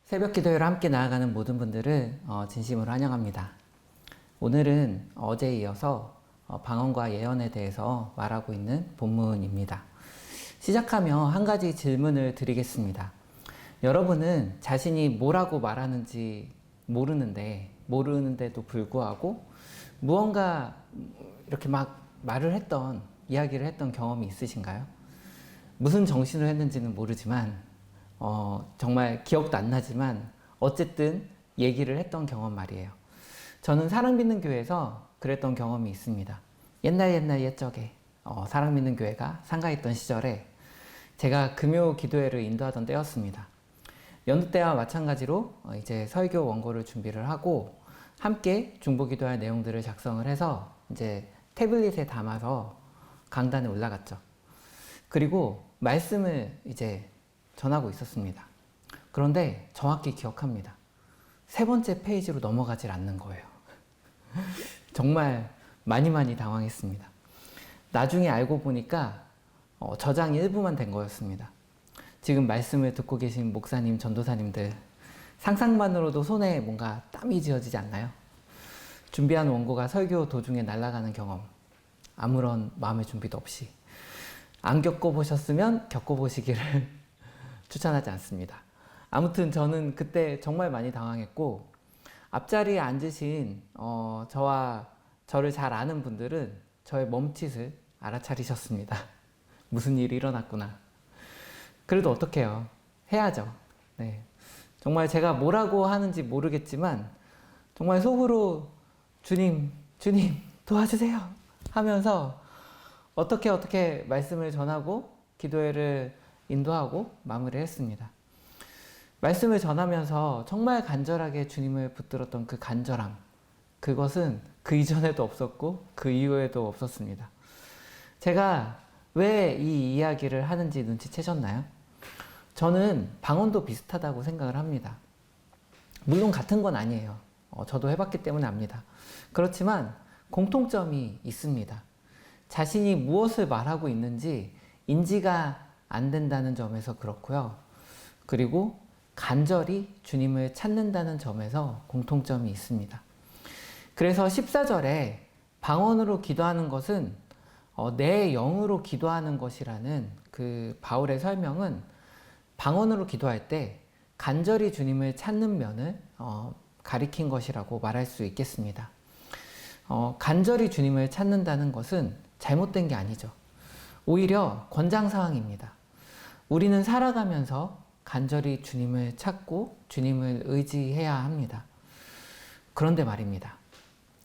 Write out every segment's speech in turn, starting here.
새벽 기도회로 함께 나아가는 모든 분들을 진심으로 환영합니다. 오늘은 어제에 이어서 방언과 예언에 대해서 말하고 있는 본문입니다. 시작하며 한 가지 질문을 드리겠습니다. 여러분은 자신이 뭐라고 말하는지 모르는데도 불구하고 무언가 이렇게 막 이야기를 했던 경험이 있으신가요? 무슨 정신을 했는지는 모르지만 정말 기억도 안 나지만 어쨌든 얘기를 했던 경험 말이에요. 저는 사랑믿는 교회에서 그랬던 경험이 있습니다. 옛적에 사랑믿는 교회가 상가했던 시절에 제가 금요 기도회를 인도하던 때였습니다. 여느 때와 마찬가지로 이제 설교 원고를 준비를 하고 함께 중보기도할 내용들을 작성을 해서 이제 태블릿에 담아서 강단에 올라갔죠. 그리고 말씀을 이제 전하고 있었습니다. 그런데 정확히 기억합니다. 세 번째 페이지로 넘어가질 않는 거예요. 정말 많이 당황했습니다. 나중에 알고 보니까 저장이 일부만 된 거였습니다. 지금 말씀을 듣고 계신 목사님, 전도사님들 상상만으로도 손에 뭔가 땀이 지어지지 않나요? 준비한 원고가 설교 도중에 날아가는 경험, 아무런 마음의 준비도 없이 안 겪어보셨으면 겪어보시기를 추천하지 않습니다. 아무튼 저는 그때 정말 많이 당황했고 앞자리에 앉으신 저와 저를 잘 아는 분들은 저의 멈칫을 알아차리셨습니다. 무슨 일이 일어났구나. 그래도 어떡해요. 해야죠. 네. 정말 제가 뭐라고 하는지 모르겠지만 정말 속으로 주님 도와주세요 하면서 어떻게 말씀을 전하고 기도회를 인도하고 마무리했습니다. 말씀을 전하면서 정말 간절하게 주님을 붙들었던 그 간절함, 그것은 그 이전에도 없었고 그 이후에도 없었습니다. 제가 왜 이 이야기를 하는지 눈치채셨나요? 저는 방언도 비슷하다고 생각을 합니다. 물론 같은 건 아니에요. 저도 해봤기 때문에 압니다. 그렇지만 공통점이 있습니다. 자신이 무엇을 말하고 있는지 인지가 안 된다는 점에서 그렇고요. 그리고 간절히 주님을 찾는다는 점에서 공통점이 있습니다. 그래서 14절에 방언으로 기도하는 것은 내 영으로 기도하는 것이라는 그 바울의 설명은 방언으로 기도할 때 간절히 주님을 찾는 면을 가리킨 것이라고 말할 수 있겠습니다. 간절히 주님을 찾는다는 것은 잘못된 게 아니죠. 오히려 권장사항입니다. 우리는 살아가면서 간절히 주님을 찾고 주님을 의지해야 합니다. 그런데 말입니다.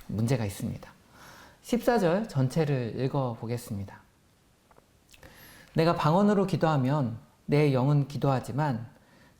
문제가 있습니다. 14절 전체를 읽어보겠습니다. 내가 방언으로 기도하면 내 영은 기도하지만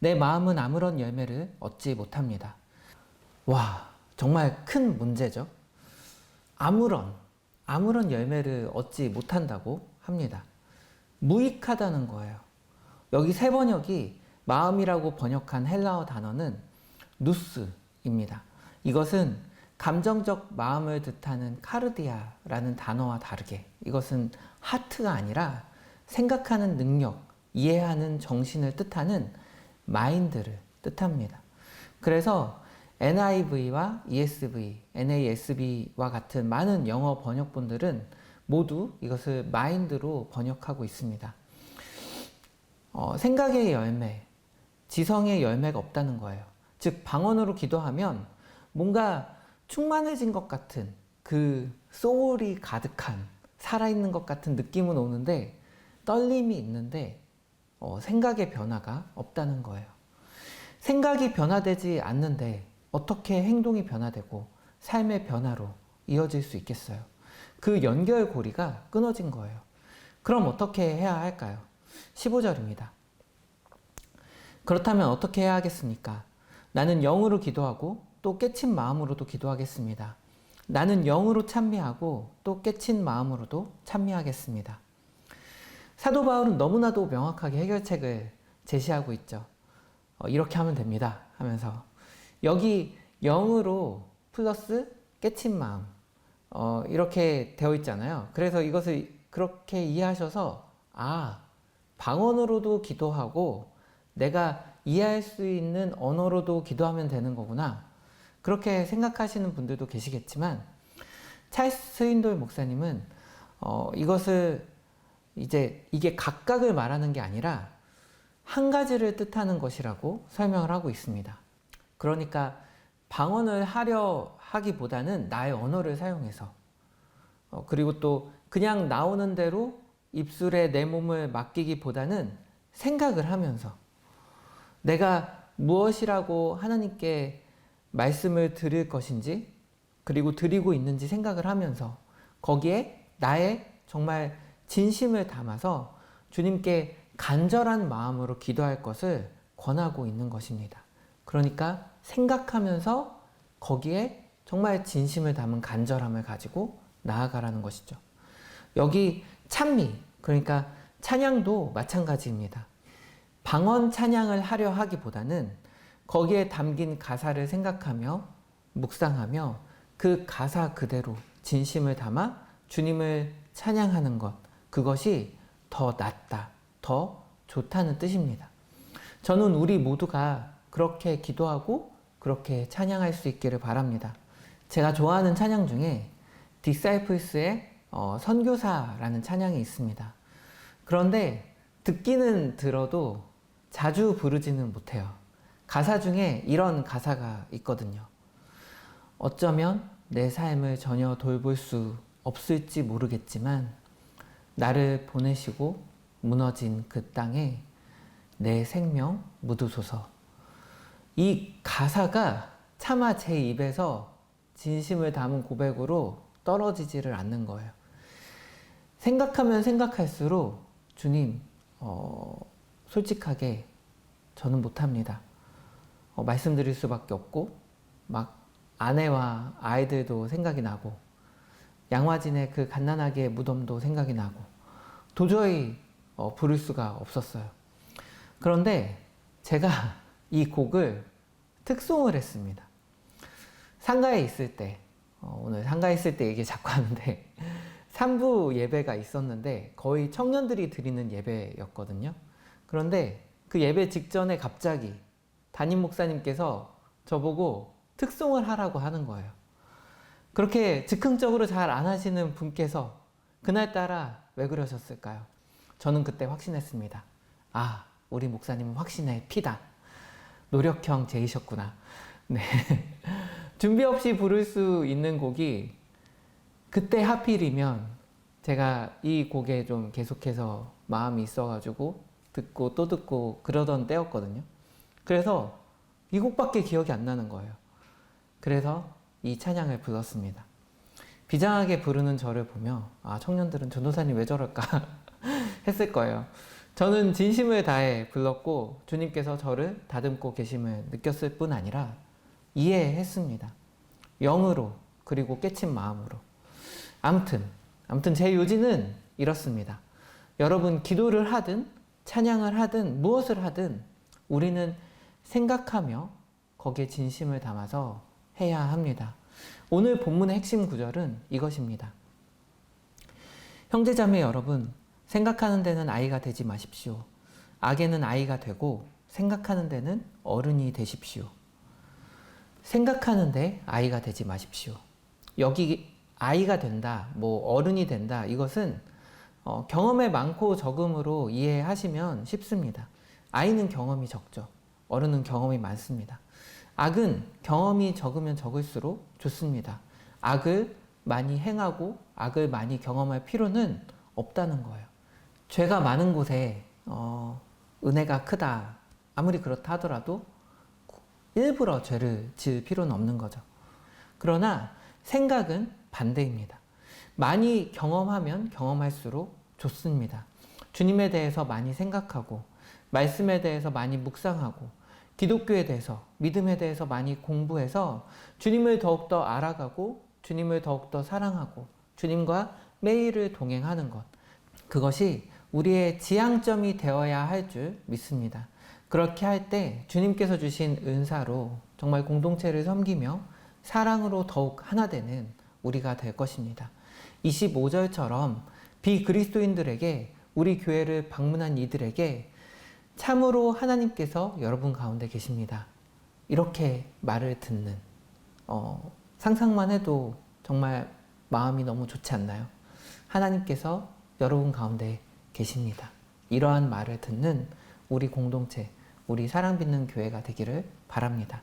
내 마음은 아무런 열매를 얻지 못합니다. 와, 정말 큰 문제죠. 아무런 열매를 얻지 못한다고 합니다. 무익하다는 거예요. 여기 세 번역이 마음이라고 번역한 헬라어 단어는 누스입니다. 이것은 감정적 마음을 뜻하는 카르디아라는 단어와 다르게 이것은 하트가 아니라 생각하는 능력, 이해하는 정신을 뜻하는 마인드를 뜻합니다. 그래서 NIV와 ESV, NASB와 같은 많은 영어 번역본들은 모두 이것을 마인드로 번역하고 있습니다. 생각의 열매, 지성의 열매가 없다는 거예요. 즉 방언으로 기도하면 뭔가 충만해진 것 같은 그 소울이 가득한 살아있는 것 같은 느낌은 오는데 떨림이 있는데 생각의 변화가 없다는 거예요. 생각이 변화되지 않는데 어떻게 행동이 변화되고 삶의 변화로 이어질 수 있겠어요? 그 연결고리가 끊어진 거예요. 그럼 어떻게 해야 할까요? 15절입니다. 그렇다면 어떻게 해야 하겠습니까? 나는 영으로 기도하고 또 깨친 마음으로도 기도하겠습니다. 나는 영으로 찬미하고 또 깨친 마음으로도 찬미하겠습니다. 사도 바울은 너무나도 명확하게 해결책을 제시하고 있죠. 이렇게 하면 됩니다 하면서 여기 영으로 플러스 깨친 마음 이렇게 되어 있잖아요. 그래서 이것을 그렇게 이해하셔서 방언으로도 기도하고 내가 이해할 수 있는 언어로도 기도하면 되는 거구나. 그렇게 생각하시는 분들도 계시겠지만 찰스 스윈도일 목사님은 이것을 이제 이게 각각을 말하는 게 아니라 한 가지를 뜻하는 것이라고 설명을 하고 있습니다. 그러니까 방언을 하려 하기보다는 나의 언어를 사용해서 그리고 또 그냥 나오는 대로 입술에 내 몸을 맡기기보다는 생각을 하면서 내가 무엇이라고 하나님께 말씀을 드릴 것인지 그리고 드리고 있는지 생각을 하면서 거기에 나의 정말 진심을 담아서 주님께 간절한 마음으로 기도할 것을 권하고 있는 것입니다. 그러니까 생각하면서 거기에 정말 진심을 담은 간절함을 가지고 나아가라는 것이죠. 여기 찬미, 그러니까 찬양도 마찬가지입니다. 방언 찬양을 하려 하기보다는 거기에 담긴 가사를 생각하며 묵상하며 그 가사 그대로 진심을 담아 주님을 찬양하는 것, 그것이 더 낫다, 더 좋다는 뜻입니다. 저는 우리 모두가 그렇게 기도하고 그렇게 찬양할 수 있기를 바랍니다. 제가 좋아하는 찬양 중에 디사이플스의 선교사라는 찬양이 있습니다. 그런데 듣기는 들어도 자주 부르지는 못해요. 가사 중에 이런 가사가 있거든요. 어쩌면 내 삶을 전혀 돌볼 수 없을지 모르겠지만 나를 보내시고 무너진 그 땅에 내 생명 묻으소서. 이 가사가 차마 제 입에서 진심을 담은 고백으로 떨어지지를 않는 거예요. 생각하면 생각할수록 주님, 솔직하게 저는 못합니다. 말씀드릴 수밖에 없고 막 아내와 아이들도 생각이 나고 양화진의 그 갓난아기의 무덤도 생각이 나고 도저히 부를 수가 없었어요. 그런데 제가 이 곡을 특송을 했습니다. 상가에 있을 때, 오늘 상가에 있을 때 얘기 자꾸 하는데 3부 예배가 있었는데 거의 청년들이 드리는 예배였거든요. 그런데 그 예배 직전에 갑자기 담임 목사님께서 저보고 특송을 하라고 하는 거예요. 그렇게 즉흥적으로 잘 안 하시는 분께서 그날따라 왜 그러셨을까요? 저는 그때 확신했습니다. 아, 우리 목사님은 확신의 피다. 노력형 제이셨구나. 네. 준비 없이 부를 수 있는 곡이 그때 하필이면 제가 이 곡에 좀 계속해서 마음이 있어가지고 듣고 또 듣고 그러던 때였거든요. 그래서 이 곡밖에 기억이 안 나는 거예요. 그래서 이 찬양을 불렀습니다. 비장하게 부르는 저를 보며 아, 청년들은 전도사님 왜 저럴까 했을 거예요. 저는 진심을 다해 불렀고 주님께서 저를 다듬고 계심을 느꼈을 뿐 아니라 이해했습니다. 영으로 그리고 깨친 마음으로. 아무튼 제 요지는 이렇습니다. 여러분 기도를 하든 찬양을 하든 무엇을 하든 우리는 생각하며 거기에 진심을 담아서 해야 합니다. 오늘 본문의 핵심 구절은 이것입니다. 형제자매 여러분, 생각하는 데는 아이가 되지 마십시오. 악에는 아이가 되고 생각하는 데는 어른이 되십시오. 생각하는데 아이가 되지 마십시오. 여기 아이가 된다, 뭐 어른이 된다, 이것은 경험의 많고 적음으로 이해하시면 쉽습니다. 아이는 경험이 적죠. 어른은 경험이 많습니다. 악은 경험이 적으면 적을수록 좋습니다. 악을 많이 행하고 악을 많이 경험할 필요는 없다는 거예요. 죄가 많은 곳에 은혜가 크다. 아무리 그렇다 하더라도 일부러 죄를 지을 필요는 없는 거죠. 그러나 생각은 반대입니다. 많이 경험하면 경험할수록 좋습니다. 주님에 대해서 많이 생각하고 말씀에 대해서 많이 묵상하고 기독교에 대해서 믿음에 대해서 많이 공부해서 주님을 더욱더 알아가고 주님을 더욱더 사랑하고 주님과 매일을 동행하는 것, 그것이 우리의 지향점이 되어야 할 줄 믿습니다. 그렇게 할 때 주님께서 주신 은사로 정말 공동체를 섬기며 사랑으로 더욱 하나 되는 우리가 될 것입니다. 25절처럼 비그리스도인들에게, 우리 교회를 방문한 이들에게 참으로 하나님께서 여러분 가운데 계십니다. 이렇게 말을 듣는 상상만 해도 정말 마음이 너무 좋지 않나요? 하나님께서 여러분 가운데 계십니다. 이러한 말을 듣는 우리 공동체, 우리 사랑받는 교회가 되기를 바랍니다.